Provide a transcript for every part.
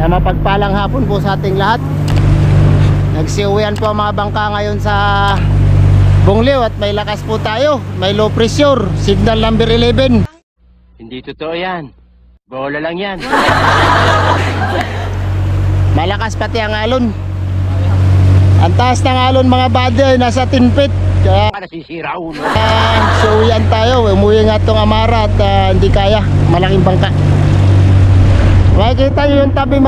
Mapagpalang hapon po sa ating lahat. Nagsiuwian po ang mga bangka ngayon sa Bongliw at may lakas po tayo. May low pressure, signal number 11. Hindi totoo yan. Bola lang yan. Malakas pati ang alon. Ang taas ng alon mga body ay nasa 10 feet. Kaya Nasisira ulo. siuwian tayo. Umuwi nga itong Amara at hindi kaya. Malaking bangka. Makikita nyo yung tabi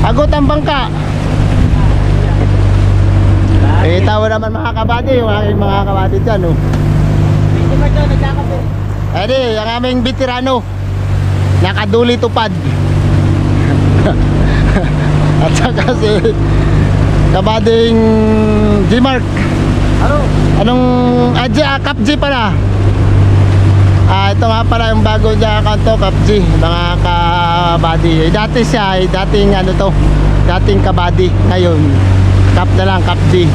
agot ang bangka. Tawa naman mga kabady, yung aking mga kabady dyan, oh. Edi, ang aming veterano, nakaduli tupad. At saka si kabading G-Mark. Anong Cap G pala? Ito nga pala yung bago niya kanto, Cap G, mga kabady. Dati siya, dating ano to, dating kabady. Ngayon, Cap na lang, Cap G.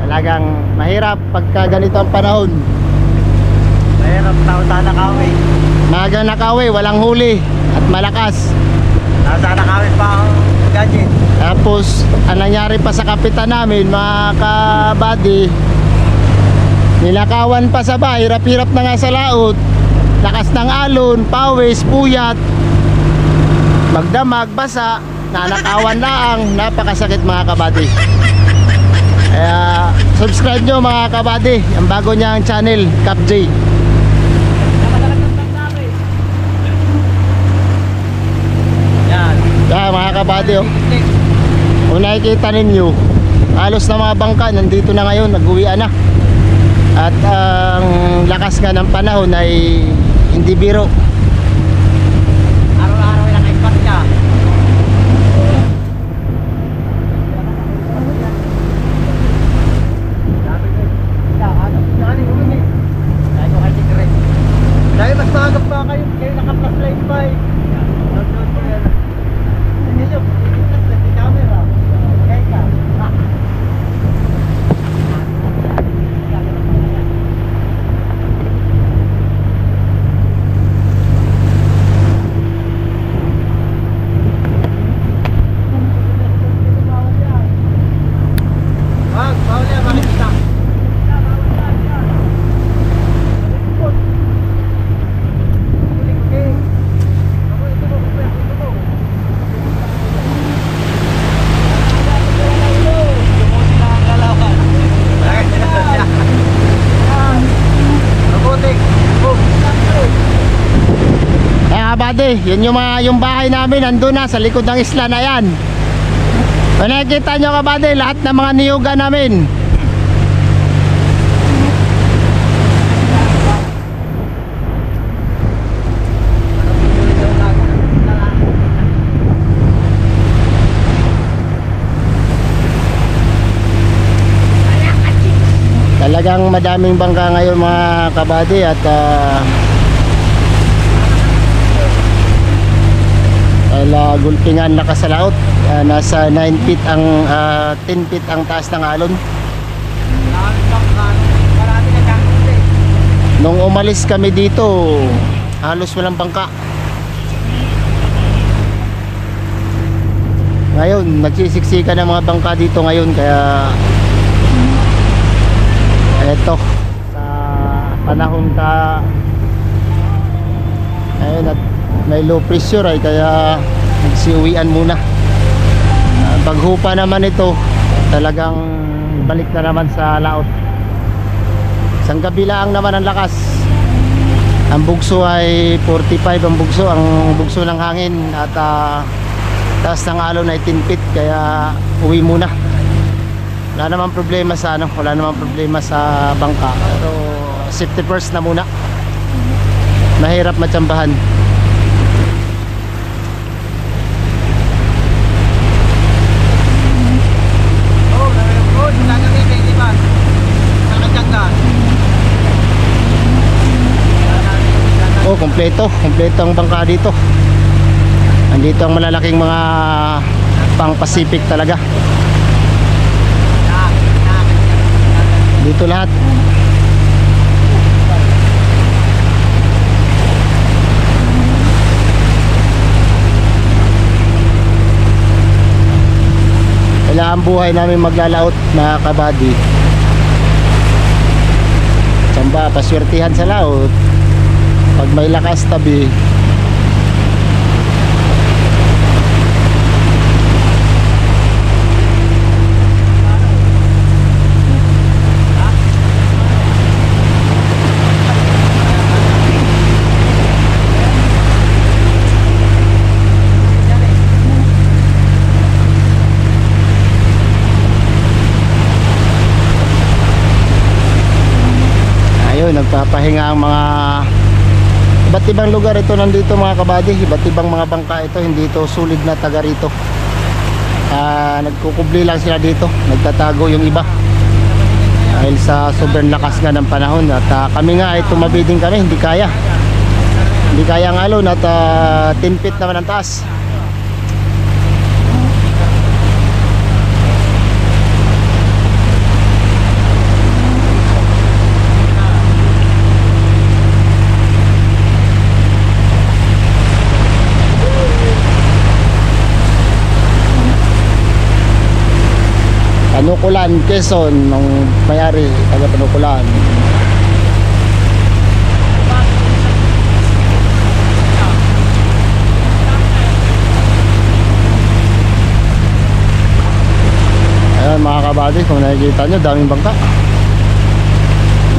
Talagang mahirap pagka ganito ang panahon. Mahirap tao sa nakawin. Magang nakawin, walang huli at malakas. Nasa nakawin pa ang gadget. Tapos, ang nangyari pa sa kapitan namin, mga kabady, nilakawan pa sa bahay, hirap-hirap na nga sa laot. Lakas ng alon, pawis, puyat, magdamag, basa, nanakawan laang, napakasakit mga kabady. Kaya subscribe nyo mga kabady, ang bago niyang channel, Cap J. Yan mga kabady, oh. Kung nakikita ninyo, halos na mga bangka nandito na ngayon, nag-uwian na. At ang lakas nga ng panahon ay hindi biro. Araw-araw yung naka-impact ka. Dahil mas magap pa kayo naka-plus line pa eh. Hindi nyo, hindi camera. Kaya ka. Yun yung bahay namin, nandun na sa likod ng isla na yan. Kung nakikita nyo kabady, lahat ng mga niyuga namin. Talagang madaming bangka ngayon mga kabady at gulpingan lakas sa laot. Nasa 9 feet ang 10 feet ang taas ng alon. Nung umalis kami dito, halos walang bangka. Ngayon nagsisiksikan ng mga bangka dito ngayon, kaya eto sa panahon ka ayun at may low pressure ay kaya nagsiuwian muna. Paghupa naman ito, talagang balik na naman sa laot. Isang gabi lang naman ang lakas. Ang bugso ay 45 ang bugso ng hangin at taas ng alon ay 10 feet, kaya uwi muna. Wala namang problema sa wala namang problema sa bangka. Pero safety first na muna. Mahirap matsambahan. Kompleto ang bangka dito. Andito ang malalaking mga pang Pacific talaga. Dito lahat. Kaya ang buhay namin maglalaot mga kabady. Samba, paswertihan sa laot. Pag may lakas tabi. Nagpapahinga ang mga iba't ibang lugar ito nandito mga kabady, iba't ibang mga bangka ito, hindi ito sulit na taga rito. Nagkukubli lang sila dito, nagtatago yung iba dahil sa sobrang lakas nga ng panahon. At kami nga ay tumabiding kami, hindi kaya ang alon at 10 feet naman ang taas. Panukulan, Quezon, ng may-ari, taga Panukulan. Ayan mga kabady, kung nakikita nyo, daming bangka.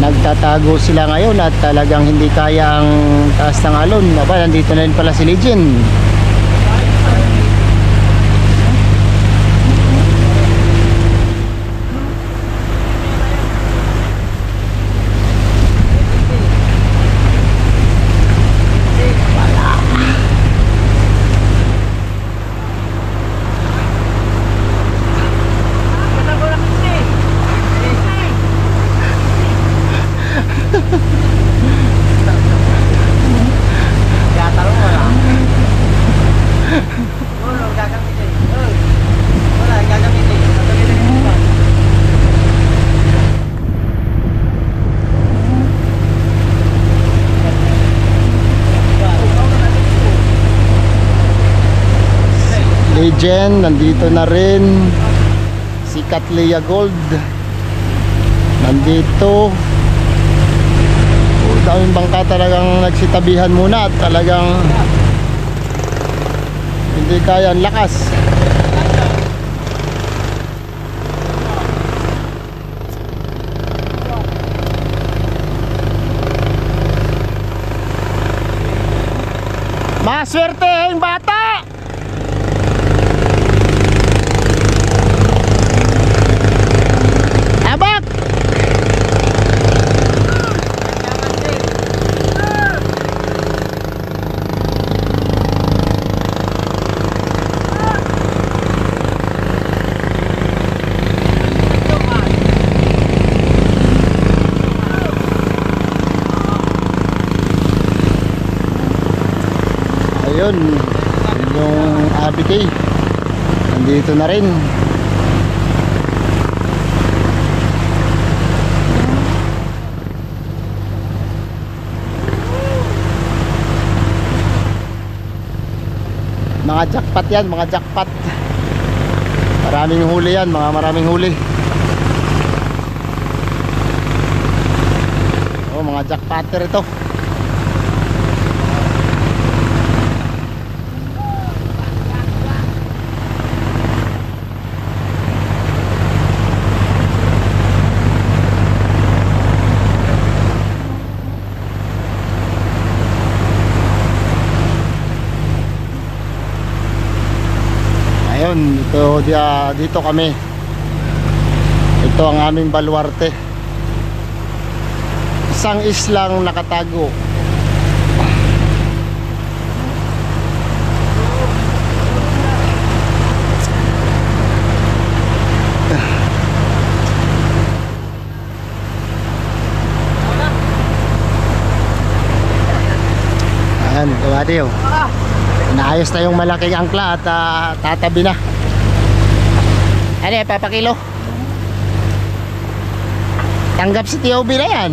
Nagtatago sila ngayon at talagang hindi kaya ang taas ng alon. Aba, nandito na rin pala si Legend. Legend, nandito na rin si Cattleya Gold, nandito. Daming bangka talagang nagsitabihan muna at talagang hindi kaya ang lakas. Maswerte yung bata! Ayun, yung ABK nandito na rin. Mga jackpot yan, mga jackpot. Maraming huli yan, maraming huli. Oh, mga jackpotter ito. Ayun, dito kami. Ito ang aming baluarte. Isang islang nakatago. Ayan, kabady oh. Naayos na yung malaking angkla at tatabi na. Ano, papakilo? Tanggap si TOB na yan.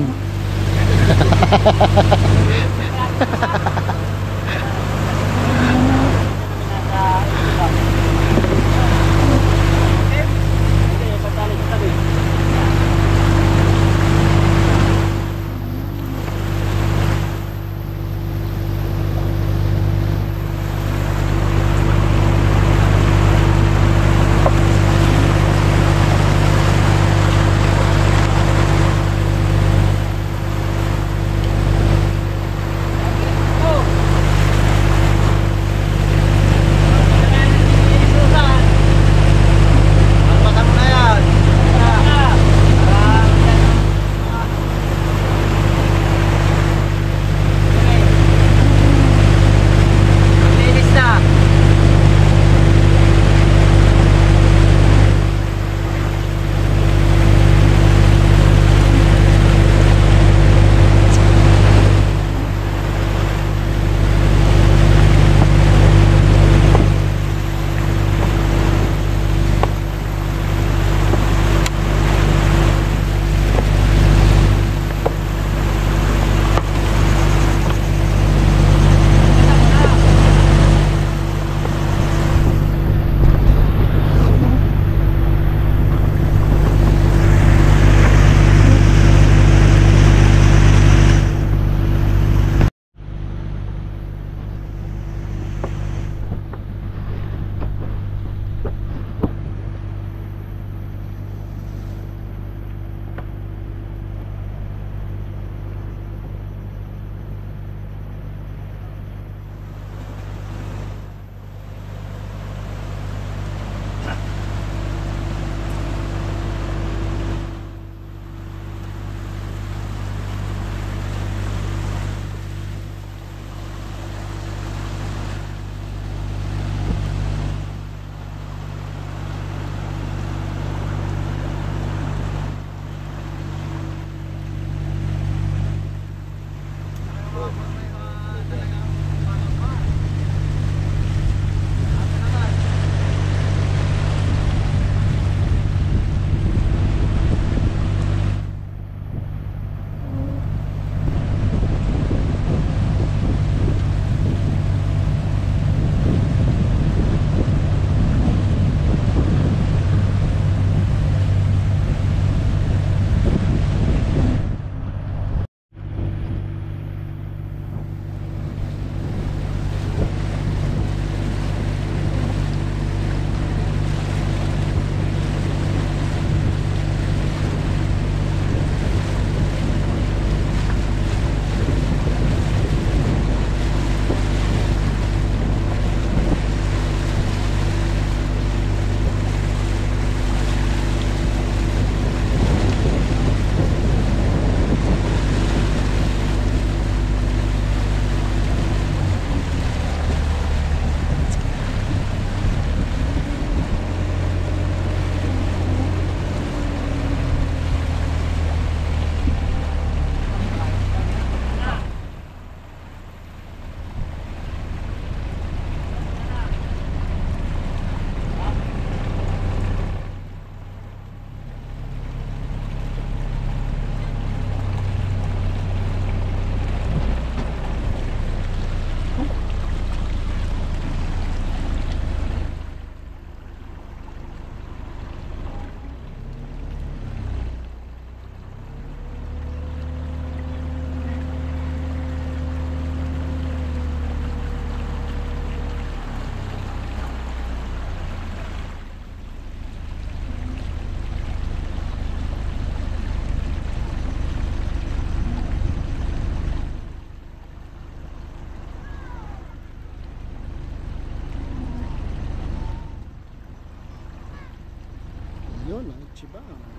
fish ba?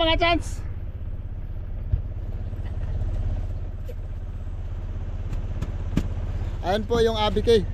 mga chance. Ayan po yung ABK.